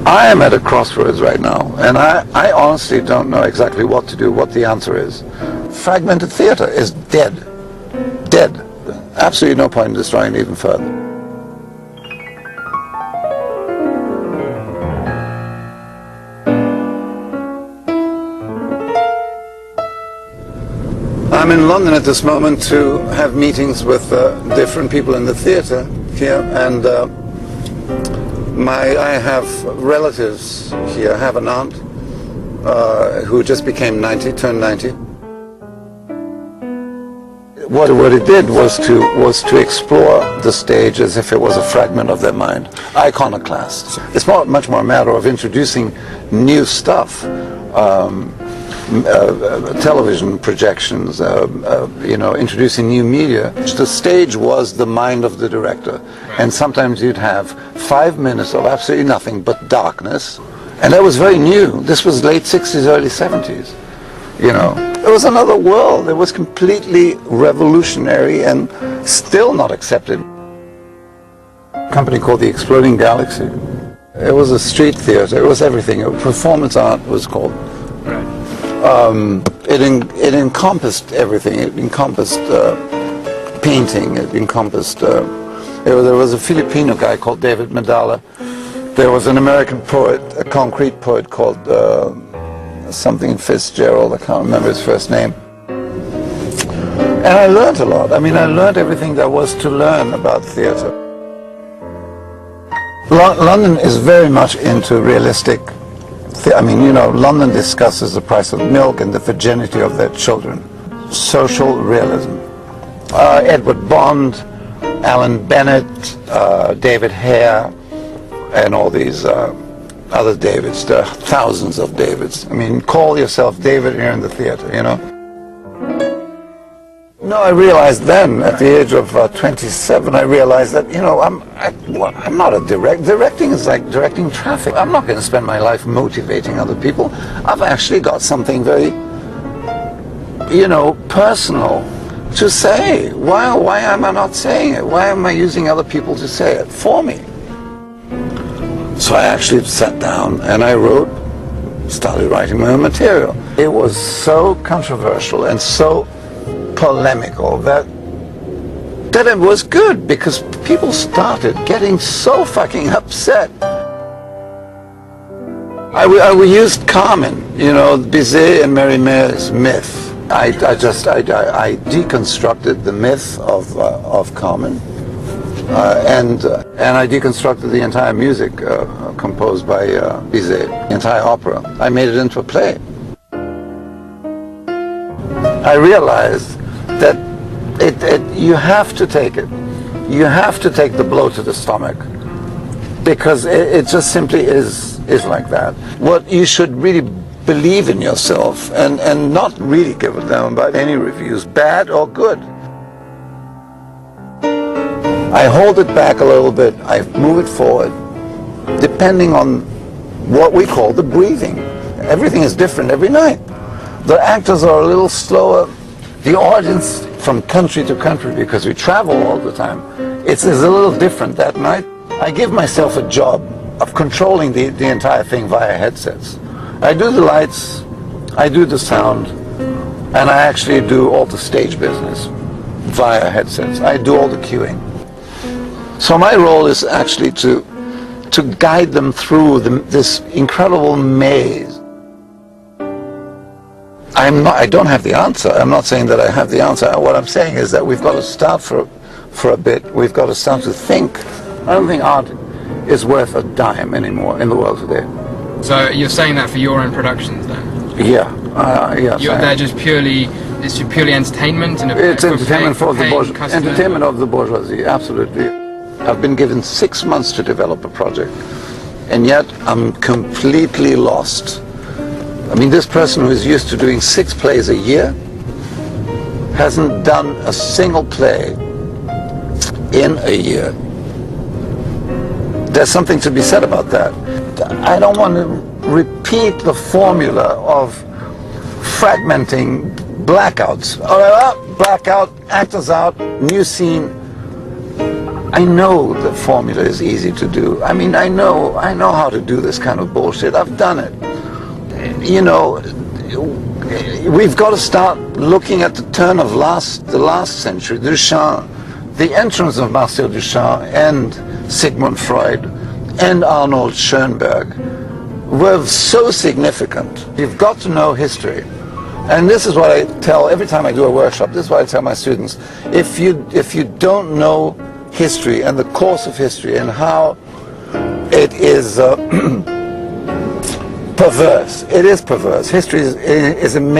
I am at a crossroads right now, and I honestly don't know exactly what to do, what the answer is. Fragmented theater is dead. Dead. Absolutely no point in destroying it even further. I'm in London at this moment to have meetings with different people in the theater here, and I have relatives here. I have an aunt who just became 90, turned 90. What it did was to explore the stage as if it was a fragment of their mind. Iconoclasts. It's much more a matter of introducing new stuff. Television projections, introducing new media. The stage was the mind of the director, and sometimes you'd have 5 minutes of absolutely nothing but darkness, and that was very new. This was late 60s, early 70s. It was another world. It was completely revolutionary and still not accepted. A company called the Exploding Galaxy. It was a street theater. It was everything. Performance art was called. It encompassed everything. It encompassed painting. It encompassed. There was a Filipino guy called David Medalla. There was an American poet, a concrete poet called something Fitzgerald. I can't remember his first name. And I learned a lot. I mean, I learned everything there was to learn about theater. London is very much into realistic. London discusses the price of milk and the virginity of their children. Social realism. Edward Bond, Alan Bennett, David Hare, and all these other Davids. There are thousands of Davids. Call yourself David here in the theater, No, I realized then, at the age of 27, I realized that, I'm not a directing is like directing traffic. I'm not going to spend my life motivating other people. I've actually got something very, personal to say. Why am I not saying it? Why am I using other people to say it for me? So I actually sat down and I started writing my own material. It was so controversial and so polemical that it was good, because people started getting so fucking upset. We used Carmen, Bizet and Mérimée myth. I deconstructed the myth of Carmen, and I deconstructed the entire music composed by Bizet, the entire opera. I made it into a play. I realized that you have to take it. You have to take the blow to the stomach, because it just simply is like that. What you should really believe in yourself and not really give a damn about any reviews, bad or good. I hold it back a little bit. I move it forward, depending on what we call the breathing. Everything is different every night. The actors are a little slower. The audience, from country to country, because we travel all the time, it's a little different that night. I give myself a job of controlling the entire thing via headsets. I do the lights, I do the sound, and I actually do all the stage business via headsets. I do all the cueing. So my role is actually to guide them through this incredible maze. I don't have the answer. I'm not saying that I have the answer. What I'm saying is that we've got to start for a bit. We've got to start to think. I don't think art is worth a dime anymore in the world today. So you're saying that for your own productions then? Yeah. Yes. They're just purely entertainment, and it's entertainment for the bourgeoisie. Entertainment of the bourgeoisie, absolutely. I've been given 6 months to develop a project, and yet I'm completely lost. This person who is used to doing 6 plays a year hasn't done a single play in a year. There's something to be said about that. I don't want to repeat the formula of fragmenting blackouts. Blackout, actors out, new scene. I know the formula is easy to do. I mean, I know how to do this kind of bullshit. I've done it. You know, we've got to start looking at the turn of the last century. Duchamp, the entrance of Marcel Duchamp and Sigmund Freud and Arnold Schoenberg were so significant. You've got to know history. And this is what I tell every time I do a workshop. This is what I tell my students. If you don't know history and the course of history and how it is perverse. It is perverse. History is amazing.